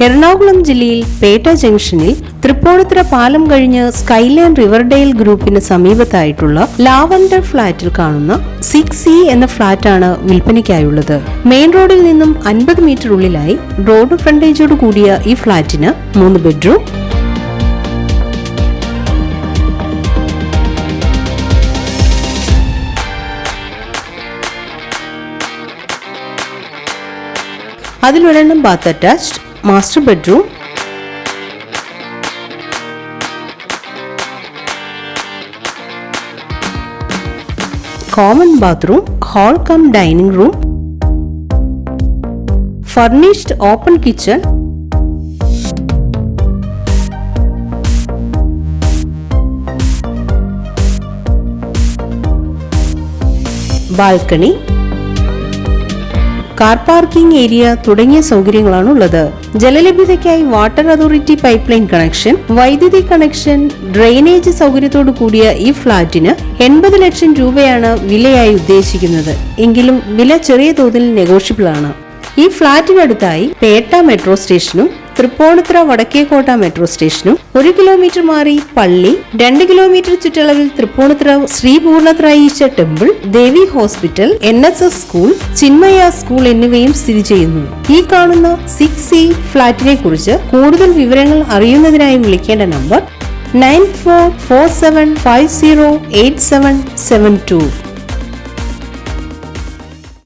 എറണാകുളം ജില്ലയിൽ പേട്ട ജംഗ്ഷനിൽ തൃപ്പൂണിത്തുറ പാലം കഴിഞ്ഞ് സ്കൈലൈൻ റിവർഡെയിൽ ഗ്രൂപ്പിന് സമീപത്തായിട്ടുള്ള ലാവൻഡർ ഫ്ളാറ്റിൽ കാണുന്ന 6C എന്ന ഫ്ളാറ്റാണ് വിൽപ്പനയ്ക്കായുള്ളത്. മെയിൻ റോഡിൽ നിന്നും 50 മീറ്റർ ഉള്ളിലായി റോഡ് ഫ്രണ്ടേജോട് കൂടിയ ഈ ഫ്ളാറ്റിന് 3 ബെഡ്റൂം, അതിലൊരെണ്ണം bath attached, master bedroom, common bathroom, hall cum dining room, furnished open kitchen, balcony, car parking area തുടങ്ങിയ സൗകര്യങ്ങളാണ് ഉള്ളത്. ജലലഭ്യതയ്ക്കായി water authority pipe line connection, വൈദ്യുതി കണക്ഷൻ, ഡ്രെയിനേജ് സൗകര്യത്തോടു കൂടിയ ഈ ഫ്ളാറ്റിന് 80 ലക്ഷം രൂപയാണ് വിലയായി ഉദ്ദേശിക്കുന്നത്. എങ്കിലും വില ചെറിയ തോതിൽ നെഗോഷ്യബിൾ ആണ്. ഈ ഫ്ളാറ്റിനടുത്തായി പേട്ട മെട്രോ സ്റ്റേഷനും തൃപ്പൂണിത്തുറ വടക്കേക്കോട്ട മെട്രോ സ്റ്റേഷനും, 1 കിലോമീറ്റർ മാറി പള്ളി, 2 കിലോമീറ്റർ ചുറ്റളവിൽ Thrippunithura Sree Poornathrayeesa temple, Devi hospital, NSS school, Chinmaya school എന്നിവയും സ്ഥിതി ചെയ്യുന്നു. ഈ കാണുന്ന 6C ഫ്ളാറ്റിനെ കുറിച്ച് കൂടുതൽ വിവരങ്ങൾ അറിയുന്നതിനായി വിളിക്കേണ്ട നമ്പർ 9447508772.